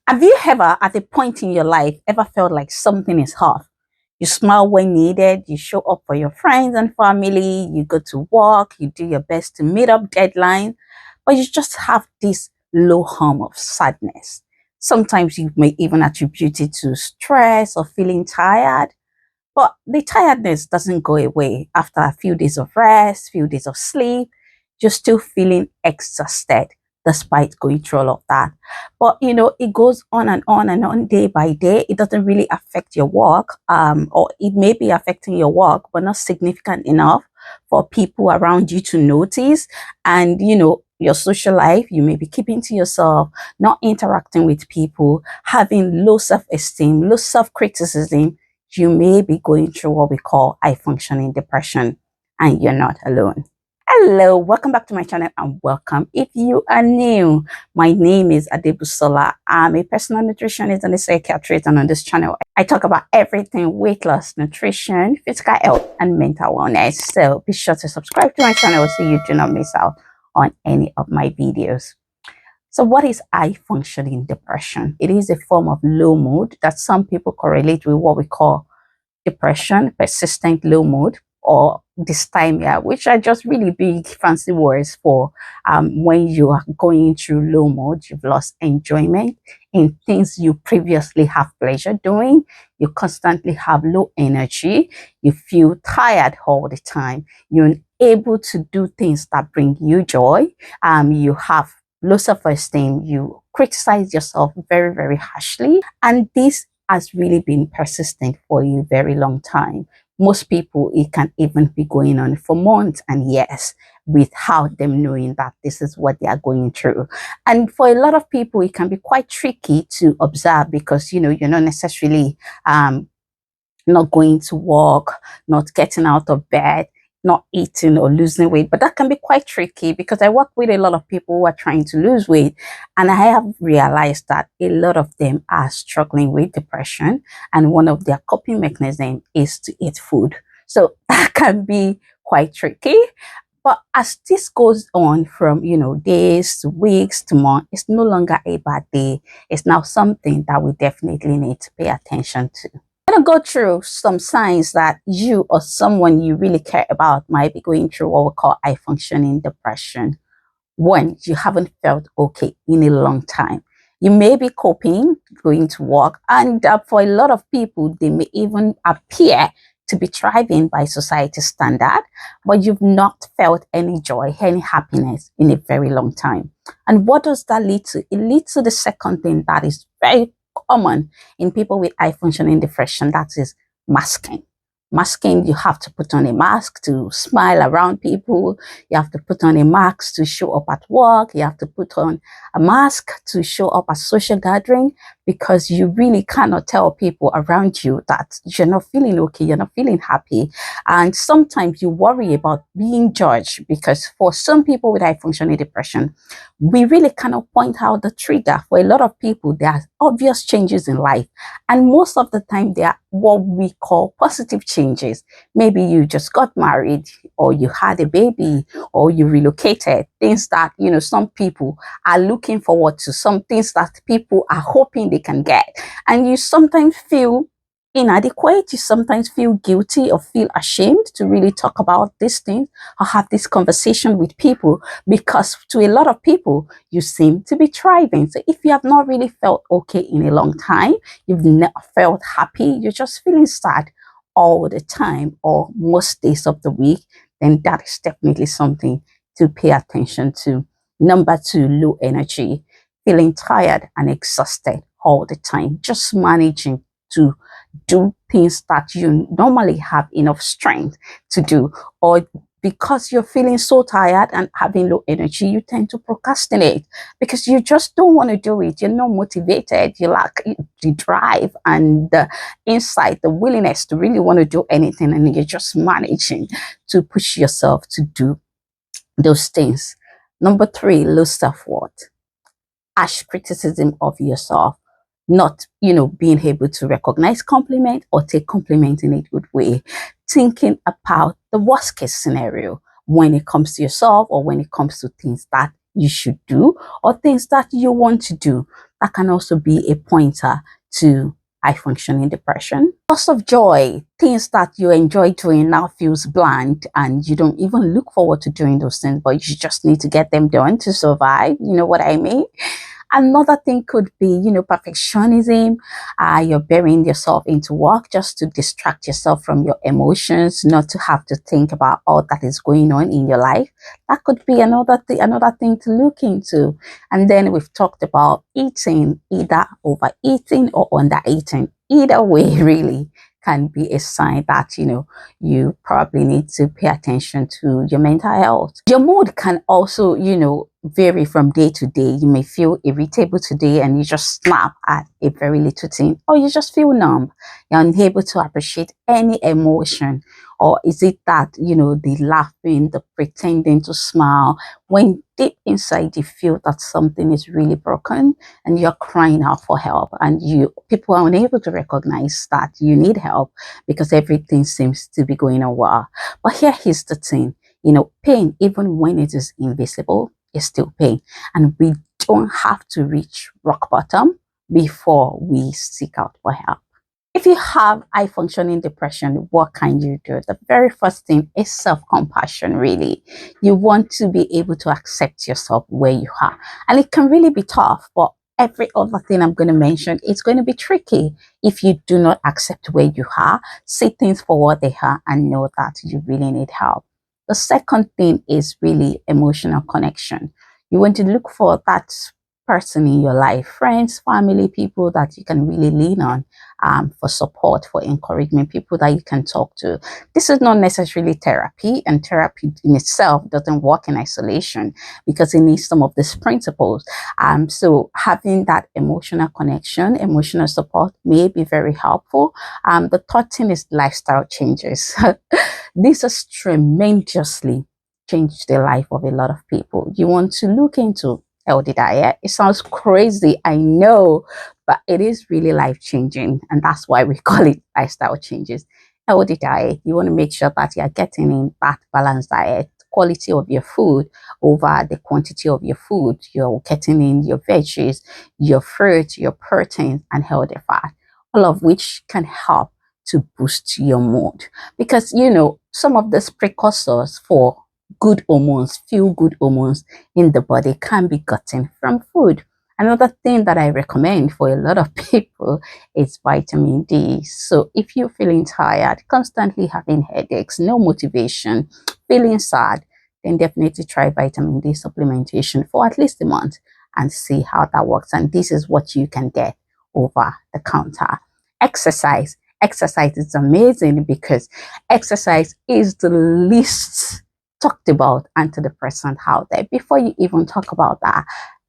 Have you ever, at a point in your life, ever felt like something is off? You smile when needed, you show up for your friends and family, you go to work, you do your best to meet up deadline, but you just have this low hum of sadness. Sometimes you may even attribute it to stress or feeling tired, but the tiredness doesn't go away after a few days of rest, few days of sleep. You're still feeling exhausted despite going through all of that. But it goes on and on and on day by day. It doesn't really affect your work, or it may be affecting your work, but not significant enough for people around you to notice. And your social life, you may be keeping to yourself, not interacting with people, having low self-esteem, low self-criticism. You may be going through what we call high functioning depression, and you're not alone. Hello, welcome back to my channel and welcome if you are new. My name is Adebusola. I'm a personal nutritionist and a psychiatrist, and on this channel I talk about everything weight loss, nutrition, physical health and mental wellness. So be sure to subscribe to my channel so you do not miss out on any of my videos. So what is high functioning depression? It is a form of low mood that some people correlate with what we call depression, persistent low mood, or dysthymia, which are just really big fancy words for when you are going through low mood, you've lost enjoyment in things you previously have pleasure doing, you constantly have low energy, you feel tired all the time, you're unable to do things that bring you joy, you have low self-esteem, you criticize yourself very, very harshly, and this has really been persistent for a very long time. Most people, it can even be going on for months and years without them knowing that this is what they are going through. And for a lot of people, it can be quite tricky to observe because, you're not necessarily not going to work, not getting out of bed, not eating or losing weight. But that can be quite tricky because I work with a lot of people who are trying to lose weight, and I have realized that a lot of them are struggling with depression, and one of their coping mechanisms is to eat food. So that can be quite tricky. But as this goes on from, days to weeks to months, it's no longer a bad day. It's now something that we definitely need to pay attention to. I'm going to go through some signs that you or someone you really care about might be going through what we call high functioning depression. One, you haven't felt okay in a long time. You may be coping, going to work, and for a lot of people, they may even appear to be thriving by society standard, but you've not felt any joy, any happiness in a very long time. And what does that lead to? It leads to the second thing that is very common in people with high functioning depression, that is masking. Masking, you have to put on a mask to smile around people. You have to put on a mask to show up at work. You have to put on a mask to show up at social gathering because you really cannot tell people around you that you're not feeling okay, you're not feeling happy. And sometimes you worry about being judged because for some people with high functioning depression, we really cannot point out the trigger. For a lot of people, there are obvious changes in life. And most of the time, they are what we call positive changes. Maybe you just got married, or you had a baby, or you relocated. Things that, some people are looking forward to, some things that people are hoping they can get. And you sometimes feel inadequate, you sometimes feel guilty or feel ashamed to really talk about these things or have this conversation with people because to a lot of people, you seem to be thriving. So if you have not really felt okay in a long time, you've not felt happy, you're just feeling sad all the time or most days of the week, then that is definitely something to pay attention to. Number two, low energy, feeling tired and exhausted all the time, just managing to do things that you normally have enough strength to do, or because you're feeling so tired and having low energy, you tend to procrastinate because you just don't want to do it. You're not motivated. You lack the drive and the insight, the willingness to really want to do anything, and you're just managing to push yourself to do those things. Number three, low self-worth, harsh criticism of yourself, not being able to recognize compliment or take compliment in a good way, thinking about the worst case scenario when it comes to yourself or when it comes to things that you should do or things that you want to do. that can also be a pointer to high functioning depression. Loss of joy, things that you enjoy doing now feels bland and you don't even look forward to doing those things, but you just need to get them done to survive. You know what I mean? Another thing could be, perfectionism. You're burying yourself into work just to distract yourself from your emotions, not to have to think about all that is going on in your life. That could be another thing to look into. And then we've talked about eating, either overeating or undereating. Either way, really can be a sign that you probably need to pay attention to your mental health. Your mood can also vary from day to day. You may feel irritable today and you just snap at a very little thing, or you just feel numb. You're unable to appreciate any emotion. Or is it that the laughing, the pretending to smile, when deep inside you feel that something is really broken and you're crying out for help, and people are unable to recognize that you need help because everything seems to be going on well. But here's the thing, pain, even when it is invisible, is still pain, and we don't have to reach rock bottom before we seek out for help. If you have high functioning depression, what can you do? The very first thing is self-compassion, really. You want to be able to accept yourself where you are. And it can really be tough, but every other thing I'm going to mention, it's going to be tricky if you do not accept where you are, see things for what they are, and know that you really need help. The second thing is really emotional connection. You want to look for that person in your life, friends, family, people that you can really lean on for support, for encouragement, people that you can talk to. This is not necessarily therapy, and therapy in itself doesn't work in isolation because it needs some of these principles. So having that emotional connection, emotional support may be very helpful. The third thing is lifestyle changes. This has tremendously changed the life of a lot of people. You want to look into healthy diet. It sounds crazy, I know, but it is really life-changing, and that's why we call it lifestyle changes. Healthy diet, you want to make sure that you're getting in that balanced diet, quality of your food over the quantity of your food. You're getting in your veggies, your fruits, your proteins, and healthy fat, all of which can help to boost your mood, because some of these precursors for good hormones, feel good hormones in the body, can be gotten from food. Another thing that I recommend for a lot of people is vitamin D. So if you're feeling tired, constantly having headaches, no motivation, feeling sad, then definitely try vitamin D supplementation for at least a month and see how that works. And this is what you can get over the counter. Exercise. Exercise is amazing because exercise is the least talked about antidepressant out there. Before you even talk about that,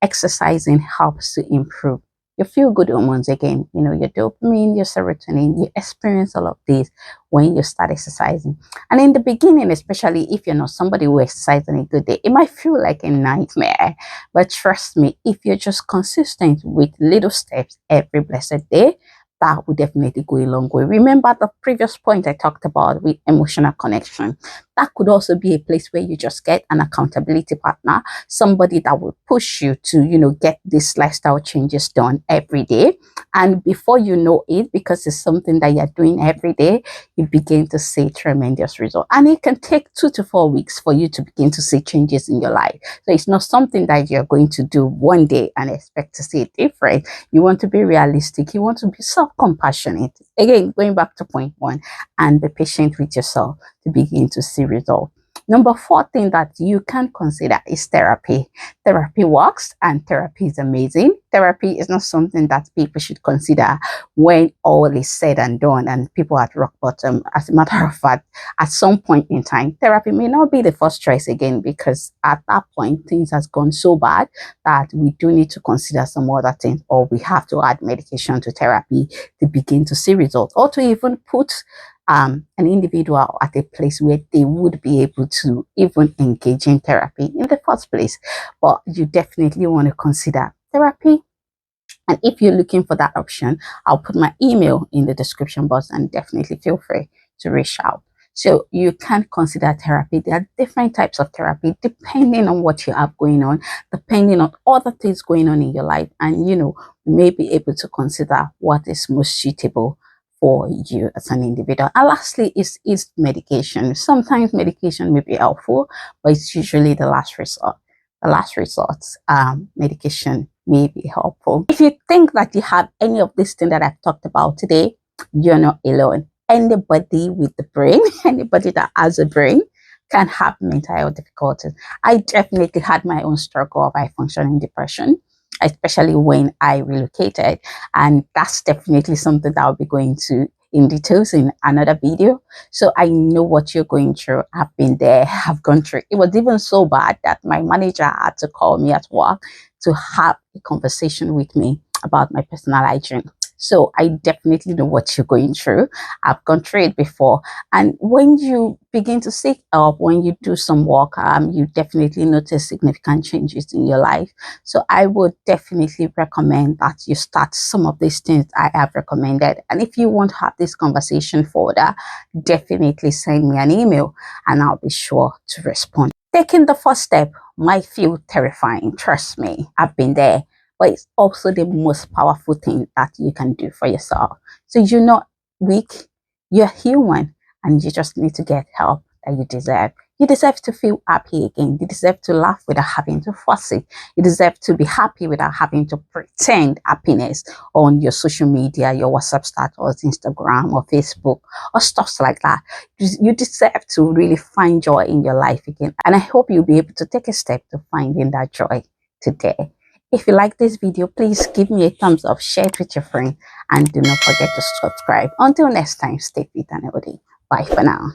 exercising helps to improve your feel good hormones again. Your dopamine, your serotonin, you experience all of these when you start exercising. And in the beginning, especially if you're not somebody who exercises on a good day, it might feel like a nightmare. But trust me, if you're just consistent with little steps every blessed day, that would definitely go a long way. Remember the previous point I talked about with emotional connection. That could also be a place where you just get an accountability partner, somebody that will push you to, get these lifestyle changes done every day. And before you know it, because it's something that you're doing every day, you begin to see tremendous results. And it can take 2 to 4 weeks for you to begin to see changes in your life. So it's not something that you're going to do one day and expect to see it different. You want to be realistic. You want to be self-compassionate. Again, going back to point 1, and be patient with yourself to begin to see results. Number 4 thing that you can consider is therapy. Therapy works, and therapy is amazing. Therapy is not something that people should consider when all is said and done and people are at rock bottom. As a matter of fact, at some point in time, therapy may not be the first choice again, because at that point, things has gone so bad that we do need to consider some other things, or we have to add medication to therapy to begin to see results, or to even put an individual at a place where they would be able to even engage in therapy in the first place. But you definitely want to consider therapy. And if you're looking for that option, I'll put my email in the description box, and definitely feel free to reach out. So you can consider therapy. There are different types of therapy depending on what you have going on, depending on other things going on in your life. And you may be able to consider what is most suitable for you as an individual. And lastly is medication. Sometimes medication may be helpful, but it's usually the last resort. The last resort, medication may be helpful. If you think that you have any of these things that I've talked about today, you're not alone. Anybody with the brain, anybody that has a brain can have mental health difficulties. I definitely had my own struggle of high functioning depression, especially when I relocated. And that's definitely something that I'll be going to in details in another video. So I know what you're going through. I've been there, I've gone through. It was even so bad that my manager had to call me at work to have a conversation with me about my personal hygiene. So I definitely know what you're going through. I've gone through it before. And when you begin to seek help, when you do some work, you definitely notice significant changes in your life. So I would definitely recommend that you start some of these things I have recommended. And if you want to have this conversation further, definitely send me an email and I'll be sure to respond. Taking the first step might feel terrifying. Trust me, I've been there. But it's also the most powerful thing that you can do for yourself. So you're not weak, you're human, and you just need to get help that you deserve. You deserve to feel happy again. You deserve to laugh without having to force it. You deserve to be happy without having to pretend happiness on your social media, your WhatsApp status, Instagram or Facebook or stuff like that. You deserve to really find joy in your life again. And I hope you'll be able to take a step to finding that joy today. If you like this video, please give me a thumbs up, share it with your friend, and do not forget to subscribe. Until next time, stay fit and healthy. Bye for now.